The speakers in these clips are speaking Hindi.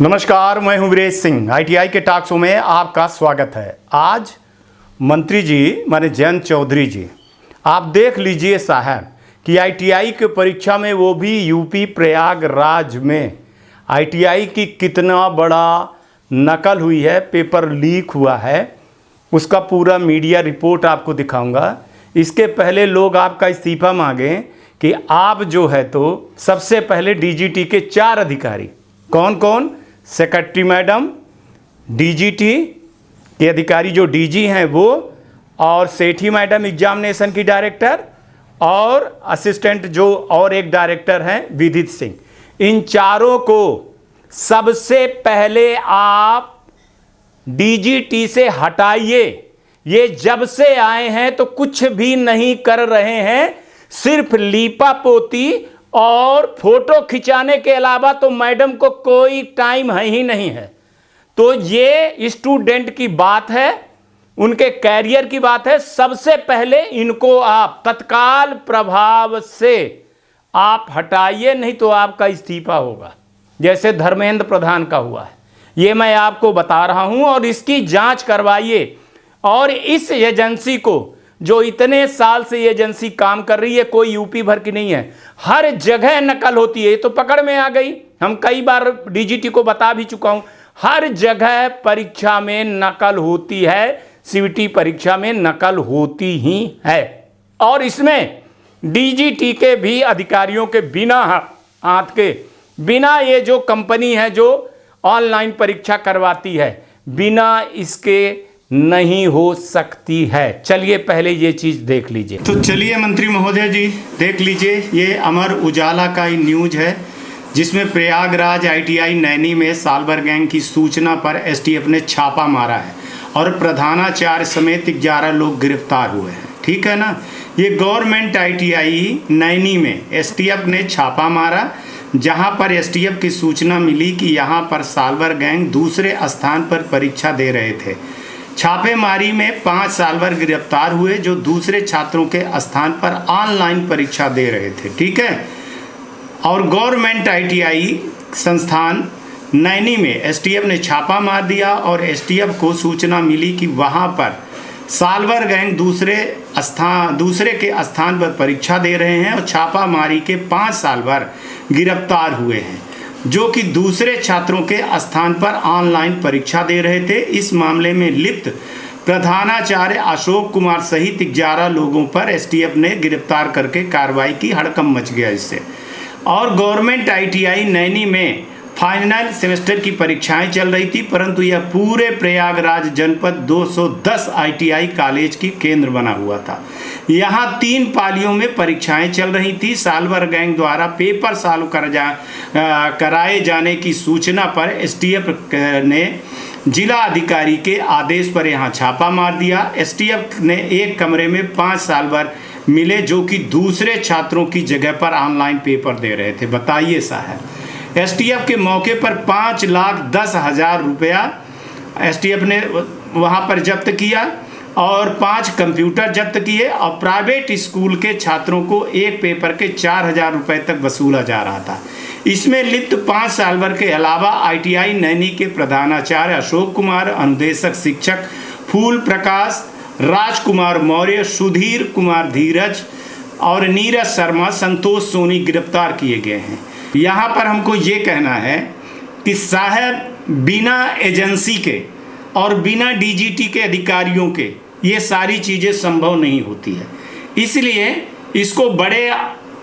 नमस्कार, मैं हूं वीरेश सिंह। आईटीआई के टॉक शो में आपका स्वागत है। आज मंत्री जी माने जयंत चौधरी जी, आप देख लीजिए साहब कि आईटीआई के परीक्षा में, वो भी यूपी प्रयागराज में, आईटीआई की कितना बड़ा नकल हुई है, पेपर लीक हुआ है, उसका पूरा मीडिया रिपोर्ट आपको दिखाऊंगा। इसके पहले लोग आपका इस्तीफा मांगे कि आप जो है तो सबसे पहले डीजीटी के 4 अधिकारी, कौन कौन? सेक्रेटरी मैडम, डीजीटी के अधिकारी जो डीजी हैं वो, और सेठी मैडम एग्जामिनेशन की डायरेक्टर, और असिस्टेंट जो और एक डायरेक्टर हैं विदित सिंह, इन चारों को सबसे पहले आप डीजीटी से हटाइए। ये जब से आए हैं तो कुछ भी नहीं कर रहे हैं, सिर्फ लीपापोती और फोटो खिंचाने के अलावा तो मैडम को कोई टाइम है ही नहीं है। तो ये स्टूडेंट की बात है, उनके कैरियर की बात है। सबसे पहले इनको आप तत्काल प्रभाव से आप हटाइए, नहीं तो आपका इस्तीफा होगा, जैसे धर्मेंद्र प्रधान का हुआ है। ये मैं आपको बता रहा हूं, और इसकी जांच करवाइए। और इस एजेंसी को, जो इतने साल से ये एजेंसी काम कर रही है, कोई यूपी भर की नहीं है, हर जगह नकल होती है। ये तो पकड़ में आ गई, हम कई बार डीजीटी को बता भी चुका हूं, हर जगह परीक्षा में नकल होती है, सीवीटी परीक्षा में नकल होती ही है। और इसमें डीजीटी के भी अधिकारियों के बिना हाथ के, बिना ये जो कंपनी है जो ऑनलाइन परीक्षा करवाती है, बिना इसके नहीं हो सकती है। चलिए पहले ये चीज देख लीजिए। तो चलिए मंत्री महोदय जी देख लीजिए, ये अमर उजाला का ही न्यूज है, जिसमें प्रयागराज आईटीआई नैनी में सालभर गैंग की सूचना पर एसटीएफ ने छापा मारा है और प्रधानाचार्य समेत 11 लोग गिरफ्तार हुए हैं। ठीक है ना। ये गवर्नमेंट आईटीआई नैनी में एसटीएफ ने छापा मारा, जहां पर एसटीएफ की सूचना मिली कि यहां पर सालभर गैंग दूसरे स्थान पर परीक्षा दे रहे थे। छापेमारी में 5 सालभर गिरफ्तार हुए जो दूसरे छात्रों के स्थान पर ऑनलाइन परीक्षा दे रहे थे। ठीक है। और गवर्नमेंट आईटीआई संस्थान नैनी में एसटीएफ ने छापा मार दिया, और एसटीएफ को सूचना मिली कि वहां पर सालभर गैंग दूसरे के स्थान पर परीक्षा दे रहे हैं, और छापामारी के 5 सालभर गिरफ्तार हुए हैं जो कि दूसरे छात्रों के स्थान पर ऑनलाइन परीक्षा दे रहे थे। इस मामले में लिप्त प्रधानाचार्य अशोक कुमार सहित 11 लोगों पर एसटीएफ ने गिरफ्तार करके कार्रवाई की। हड़कंप मच गया इससे। और गवर्नमेंट आईटीआई नैनी में फाइनल सेमेस्टर की परीक्षाएं चल रही थी, परंतु यह पूरे प्रयागराज जनपद 210 आईटीआई कॉलेज की केंद्र बना हुआ था। यहाँ 3 पालियों में परीक्षाएं चल रही थी। सालभर गैंग द्वारा पेपर सॉल्व कराए जाने की सूचना पर एसटीएफ ने जिला अधिकारी के आदेश पर यहाँ छापा मार दिया। एसटीएफ ने एक कमरे में 5 सालभर मिले जो कि दूसरे छात्रों की जगह पर ऑनलाइन पेपर दे रहे थे। बताइए साहब। एसटीएफ के मौके पर 5,10,000 रुपया एसटीएफ ने वहाँ पर जब्त किया, और 5 कंप्यूटर जब्त किए, और प्राइवेट स्कूल के छात्रों को एक पेपर के 4,000 रुपये तक वसूला जा रहा था। इसमें लिप्त 5 सालभर के अलावा आईटीआई नैनी के प्रधानाचार्य अशोक कुमार, अनुदेशक शिक्षक फूल प्रकाश, राजकुमार मौर्य, सुधीर कुमार धीरज और नीरज शर्मा, संतोष सोनी गिरफ्तार किए गए हैं। यहाँ पर हमको ये कहना है कि साहब, बिना एजेंसी के और बिना डीजीटी के अधिकारियों के ये सारी चीज़ें संभव नहीं होती है। इसलिए इसको बड़े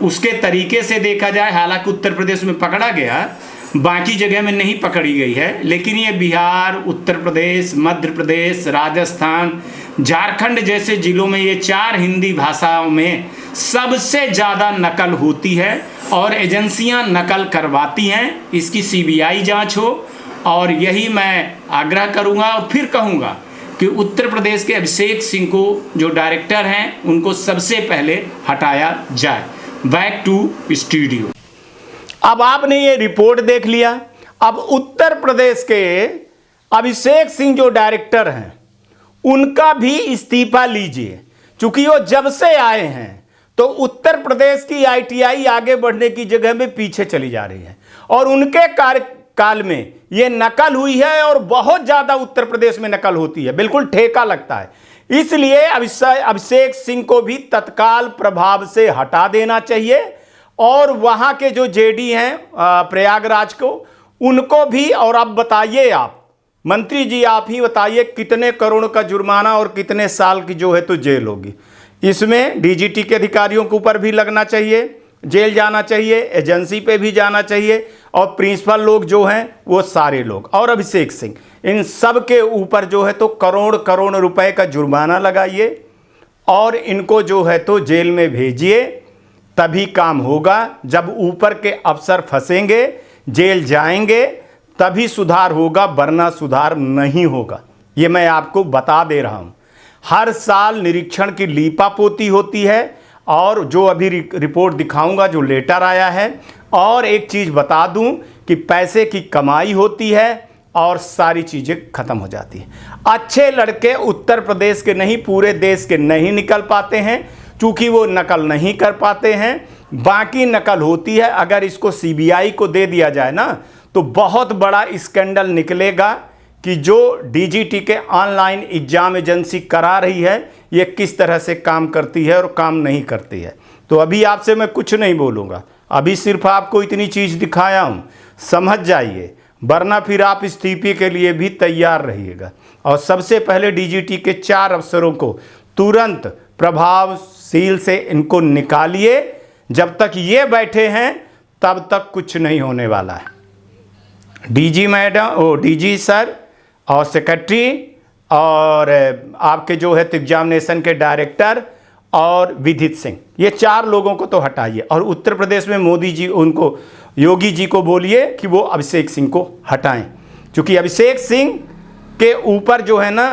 उसके तरीके से देखा जाए। हालांकि उत्तर प्रदेश में पकड़ा गया, बाकी जगह में नहीं पकड़ी गई है, लेकिन ये बिहार, उत्तर प्रदेश, मध्य प्रदेश, राजस्थान, झारखंड जैसे जिलों में, ये 4 हिंदी भाषाओं में सबसे ज़्यादा नकल होती है, और एजेंसियां नकल करवाती हैं। इसकी सीबीआई जांच हो, और यही मैं आग्रह करूंगा और फिर कहूंगा कि उत्तर प्रदेश के अभिषेक सिंह को, जो डायरेक्टर हैं, उनको सबसे पहले हटाया जाए। Back to studio. अब आपने ये रिपोर्ट देख लिया। अब उत्तर प्रदेश के अभिषेक सिंह जो डायरेक्टर हैं, उनका भी इस्तीफा लीजिए, क्योंकि वो जब से आए हैं तो उत्तर प्रदेश की आईटीआई आगे बढ़ने की जगह में पीछे चली जा रही है, और उनके काल में ये नकल हुई है और बहुत ज़्यादा उत्तर प्रदेश में नकल होती है, बिल्कुल ठेका लगता है। इसलिए अभिषेक सिंह को भी तत्काल प्रभाव से हटा देना चाहिए और वहाँ के जो जेडी हैं प्रयागराज को, उनको भी। और अब बताइए आप मंत्री जी, आप ही बताइए कितने करोड़ का जुर्माना और कितने साल की जो है तो जेल होगी। इसमें डीजीटी के अधिकारियों के ऊपर भी लगना चाहिए, जेल जाना चाहिए, एजेंसी पे भी जाना चाहिए और प्रिंसिपल लोग जो हैं वो सारे लोग, और अभिषेक सिंह, इन सब के ऊपर जो है तो करोड़ करोड़ रुपए का जुर्माना लगाइए और इनको जो है तो जेल में भेजिए। तभी काम होगा। जब ऊपर के अफसर फंसेंगे, जेल जाएंगे, तभी सुधार होगा, वरना सुधार नहीं होगा। ये मैं आपको बता दे रहा हूँ। हर साल निरीक्षण की लीपापोती होती है और जो अभी रिपोर्ट दिखाऊंगा, जो लेटर आया है, और एक चीज़ बता दूं कि पैसे की कमाई होती है और सारी चीज़ें खत्म हो जाती हैं। अच्छे लड़के उत्तर प्रदेश के नहीं, पूरे देश के नहीं निकल पाते हैं, चूँकि वो नकल नहीं कर पाते हैं। बाकी नकल होती है। अगर इसको सीबीआई को दे दिया जाए ना, तो बहुत बड़ा स्कैंडल निकलेगा कि जो डीजीटी के ऑनलाइन एग्जाम एजेंसी करा रही है, ये किस तरह से काम करती है और काम नहीं करती है। तो अभी आपसे मैं कुछ नहीं बोलूँगा, अभी सिर्फ आपको इतनी चीज़ दिखाया हूँ, समझ जाइए, वरना फिर आप इस्तीफे के लिए भी तैयार रहिएगा। और सबसे पहले डीजीटी के 4 अफसरों को तुरंत प्रभावशील से इनको निकालिए। जब तक ये बैठे हैं तब तक कुछ नहीं होने वाला है। डीजी मैडम, डीजी सर और सेक्रेटरी और आपके जो है एग्जामिनेशन के डायरेक्टर और विधित सिंह, ये 4 लोगों को तो हटाइए। और उत्तर प्रदेश में मोदी जी, उनको योगी जी को बोलिए कि वो अभिषेक सिंह को हटाएं, क्योंकि अभिषेक सिंह के ऊपर जो है ना,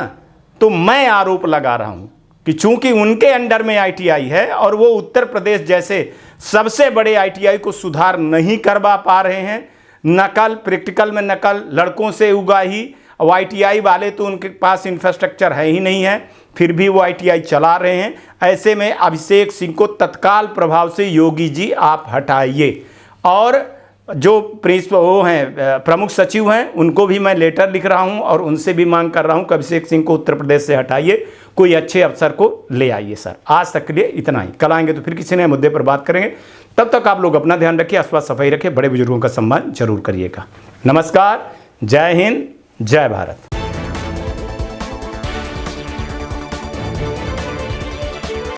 तो मैं आरोप लगा रहा हूं कि चूंकि उनके अंडर में आईटीआई है और वो उत्तर प्रदेश जैसे सबसे बड़े आईटीआई को सुधार नहीं करवा पा रहे हैं। नकल, प्रैक्टिकल में नकल, लड़कों से उगाही। और आईटीआई वाले तो उनके पास इंफ्रास्ट्रक्चर है ही नहीं है, फिर भी वो आईटीआई चला रहे हैं। ऐसे में अभिषेक सिंह को तत्काल प्रभाव से योगी जी आप हटाइए। और जो प्रिंसिपल वो हैं, प्रमुख सचिव हैं, उनको भी मैं लेटर लिख रहा हूं और उनसे भी मांग कर रहा हूं कि अभिषेक सिंह को उत्तर प्रदेश से हटाइए, कोई अच्छे अफसर को ले आइए। सर, आज तक के लिए इतना ही। कल आएंगे तो फिर किसी नए मुद्दे पर बात करेंगे। तब तक आप लोग अपना ध्यान रखिए, आसपास सफाई रखिए, बड़े बुजुर्गों का सम्मान जरूर करिएगा। नमस्कार, जय हिंद, जय भारत।